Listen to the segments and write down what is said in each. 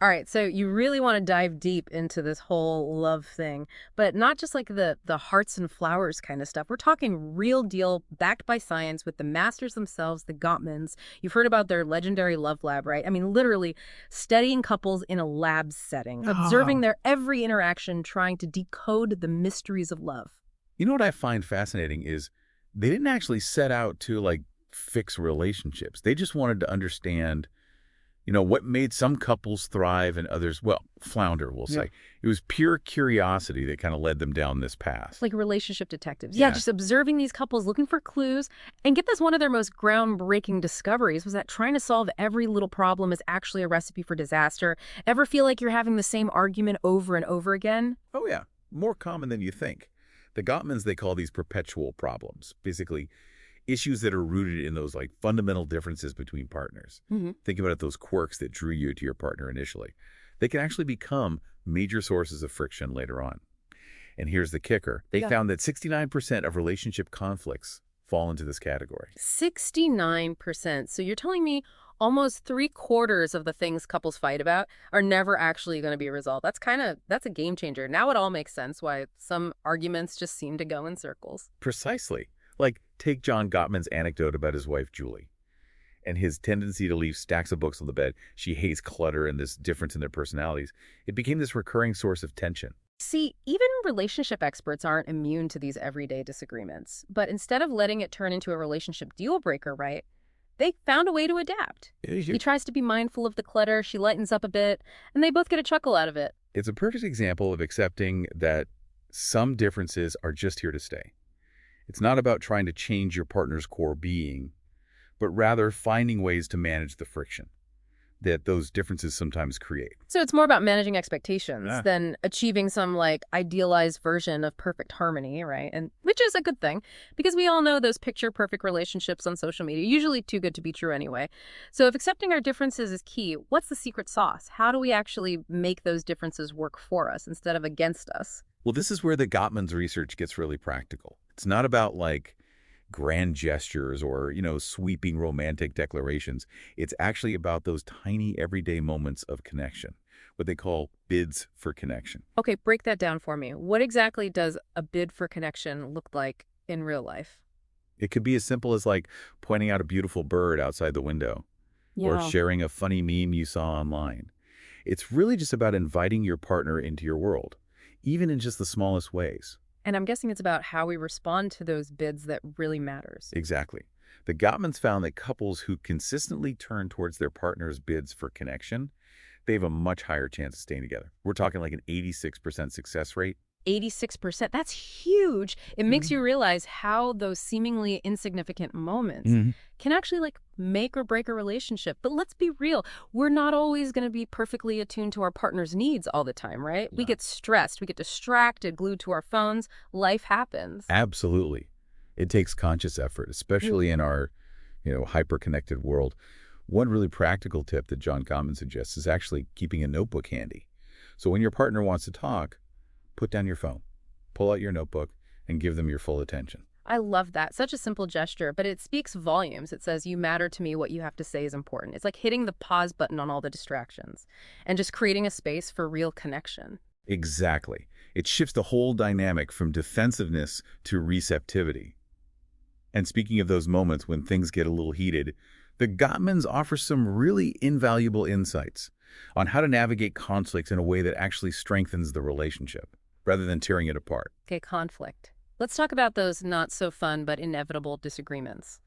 All right, so you really want to dive deep into this whole love thing, but not just like the hearts and flowers kind of stuff. We're talking real deal, backed by science with the masters themselves, the Gottmans. You've heard about their legendary love lab, right? I mean, literally studying couples in a lab setting, observing Oh. their every interaction, trying to decode the mysteries of love. You know what I find fascinating is they didn't actually set out to like fix relationships. They just wanted to understand, what made some couples thrive and others, well, flounder, we'll Yeah. say. It was pure curiosity that kind of led them down this path. Like relationship detectives. Yeah, Yeah. just observing these couples, looking for clues. And get this, one of their most groundbreaking discoveries was that trying to solve every little problem is actually a recipe for disaster. Ever feel like you're having the same argument over and over again? Oh, yeah. More common than you think. The Gottmans, they call these perpetual problems. Basically, issues that are rooted in those like fundamental differences between partners. Think about it, those quirks that drew you to your partner initially. They can actually become major sources of friction later on. And here's the kicker. They Yeah. found that 69% of relationship conflicts fall into this category. 69%. So you're telling me almost 3/4 of the things couples fight about are never actually going to be resolved. That's a game changer. Now it all makes sense why some arguments just seem to go in circles. Precisely. Like, take John Gottman's anecdote about his wife, Julie, and his tendency to leave stacks of books on the bed. She hates clutter and this difference in their personalities. It became this recurring source of tension. See, even relationship experts aren't immune to these everyday disagreements. But instead of letting it turn into a relationship deal breaker, right, they found a way to adapt. He tries to be mindful of the clutter, she lightens up a bit, and they both get a chuckle out of it. It's a perfect example of accepting that some differences are just here to stay. It's not about trying to change your partner's core being, but rather finding ways to manage the friction that those differences sometimes create. So it's more about managing expectations Yeah. than achieving some like idealized version of perfect harmony, right? And which is a good thing because we all know those picture perfect relationships on social media, usually too good to be true anyway. So if accepting our differences is key, what's the secret sauce? How do we actually make those differences work for us instead of against us? Well, this is where the Gottman's research gets really practical. It's not about like grand gestures or, sweeping romantic declarations. It's actually about those tiny everyday moments of connection, what they call bids for connection. Okay, break that down for me. What exactly does a bid for connection look like in real life? It could be as simple as like pointing out a beautiful bird outside the window or sharing a funny meme you saw online. It's really just about inviting your partner into your world, even in just the smallest ways. And I'm guessing it's about how we respond to those bids that really matters. Exactly. The Gottmans found that couples who consistently turn towards their partner's bids for connection, they have a much higher chance of staying together. We're talking like an 86% success rate. 86%. That's huge. It makes you realize how those seemingly insignificant moments can actually like make or break a relationship. But let's be real. We're not always going to be perfectly attuned to our partner's needs all the time, right? We No. get stressed, we get distracted, glued to our phones. Life happens. Absolutely. It takes conscious effort, especially in our, hyper-connected world. One really practical tip that John Gottman suggests is actually keeping a notebook handy. So when your partner wants to talk, put down your phone, pull out your notebook, and give them your full attention. I love that. Such a simple gesture, but it speaks volumes. It says, you matter to me, what you have to say is important. It's like hitting the pause button on all the distractions and just creating a space for real connection. Exactly. It shifts the whole dynamic from defensiveness to receptivity. And speaking of those moments when things get a little heated, the Gottmans offer some really invaluable insights on how to navigate conflicts in a way that actually strengthens the relationship, rather than tearing it apart. Okay, conflict. Let's talk about those not so fun but inevitable disagreements.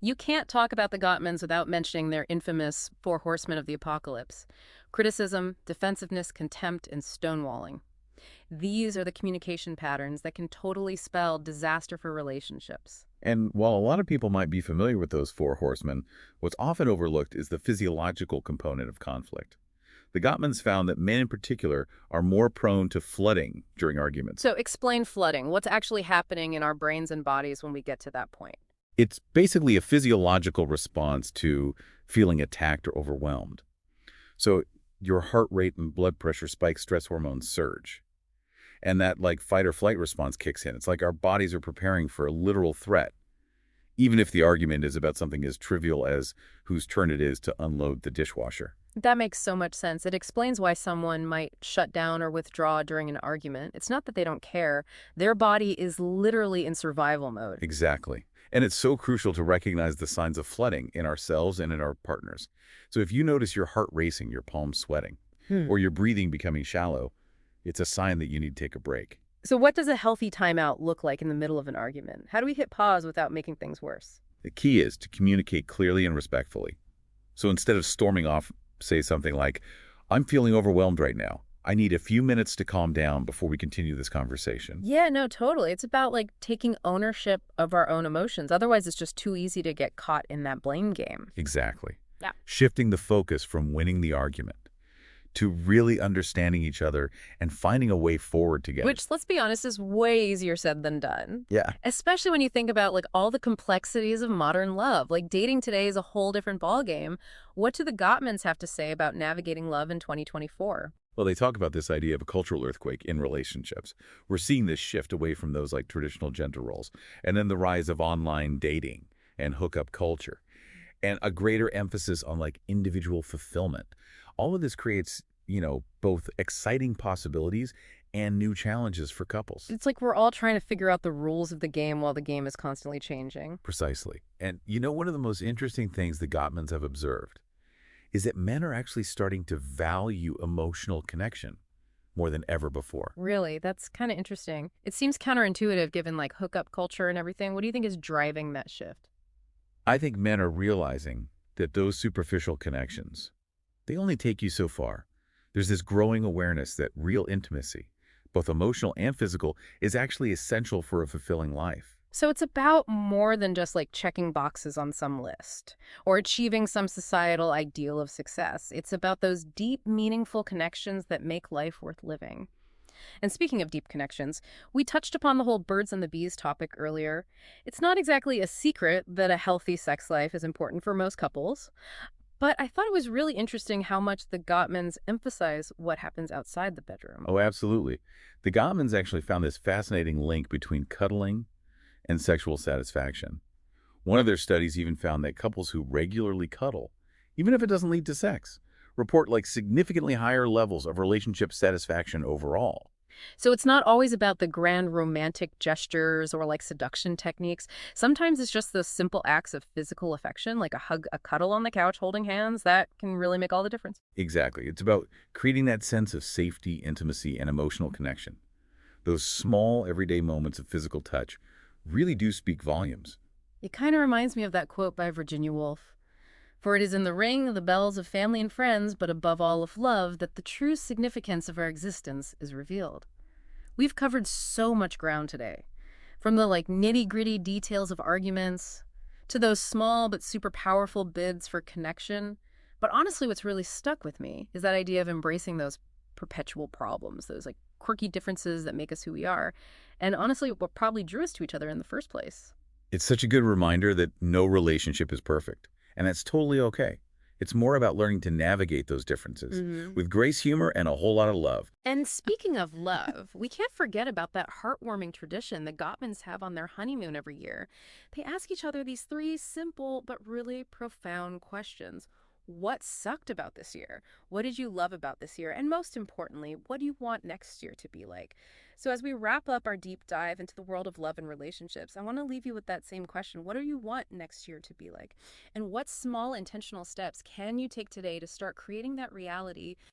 You can't talk about the Gottmans without mentioning their infamous four horsemen of the apocalypse: criticism, defensiveness, contempt, and stonewalling. These are the communication patterns that can totally spell disaster for relationships. And while a lot of people might be familiar with those four horsemen, what's often overlooked is the physiological component of conflict. The Gottmans found that men in particular are more prone to flooding during arguments. So explain flooding. What's actually happening in our brains and bodies when we get to that point? It's basically a physiological response to feeling attacked or overwhelmed. So your heart rate and blood pressure spike, stress hormones surge. And that like fight or flight response kicks in. It's like our bodies are preparing for a literal threat, even if the argument is about something as trivial as whose turn it is to unload the dishwasher. That makes so much sense. It explains why someone might shut down or withdraw during an argument. It's not that they don't care. Their body is literally in survival mode. Exactly. And it's so crucial to recognize the signs of flooding in ourselves and in our partners. So if you notice your heart racing, your palms sweating, Hmm. or your breathing becoming shallow, it's a sign that you need to take a break. So what does a healthy timeout look like in the middle of an argument? How do we hit pause without making things worse? The key is to communicate clearly and respectfully. So instead of storming off, say something like, I'm feeling overwhelmed right now. I need a few minutes to calm down before we continue this conversation. Yeah, no, totally. It's about like taking ownership of our own emotions. Otherwise, it's just too easy to get caught in that blame game. Exactly. Yeah. Shifting the focus from winning the argument to really understanding each other and finding a way forward together. Which, let's be honest, is way easier said than done. Yeah. Especially when you think about like all the complexities of modern love. Like dating today is a whole different ballgame. What do the Gottmans have to say about navigating love in 2024? Well, they talk about this idea of a cultural earthquake in relationships. We're seeing this shift away from those like traditional gender roles, and then the rise of online dating and hookup culture, and a greater emphasis on like individual fulfillment. All of this creates, both exciting possibilities and new challenges for couples. It's like we're all trying to figure out the rules of the game while the game is constantly changing. Precisely. And one of the most interesting things the Gottmans have observed is that men are actually starting to value emotional connection more than ever before. Really, that's kind of interesting. It seems counterintuitive given like hookup culture and everything. What do you think is driving that shift? I think men are realizing that those superficial connections, they only take you so far. There's this growing awareness that real intimacy, both emotional and physical, is actually essential for a fulfilling life. So it's about more than just like checking boxes on some list or achieving some societal ideal of success. It's about those deep, meaningful connections that make life worth living. And speaking of deep connections, we touched upon the whole birds and the bees topic earlier. It's not exactly a secret that a healthy sex life is important for most couples, but I thought it was really interesting how much the Gottmans emphasize what happens outside the bedroom. Oh, absolutely. The Gottmans actually found this fascinating link between cuddling and sexual satisfaction. One of their studies even found that couples who regularly cuddle, even if it doesn't lead to sex, report like significantly higher levels of relationship satisfaction overall. So it's not always about the grand romantic gestures or like seduction techniques. Sometimes it's just those simple acts of physical affection, like a hug, a cuddle on the couch, holding hands, that can really make all the difference. Exactly. It's about creating that sense of safety, intimacy, and emotional connection. Those small, everyday moments of physical touch really do speak volumes. It kind of reminds me of that quote by Virginia Woolf. For it is in the ring of the bells of family and friends, but above all of love, that the true significance of our existence is revealed. We've covered so much ground today, from the like nitty-gritty details of arguments to those small but super powerful bids for connection. But honestly, what's really stuck with me is that idea of embracing those perpetual problems, those like quirky differences that make us who we are, and honestly, what probably drew us to each other in the first place. It's such a good reminder that no relationship is perfect, and that's totally okay. It's more about learning to navigate those differences with grace, humor, and a whole lot of love. And speaking of love, we can't forget about that heartwarming tradition the Gottmans have on their honeymoon every year. They ask each other these three simple but really profound questions. What sucked about this year? What did you love about this year? And most importantly, what do you want next year to be like? So as we wrap up our deep dive into the world of love and relationships, I want to leave you with that same question. What do you want next year to be like? And what small intentional steps can you take today to start creating that reality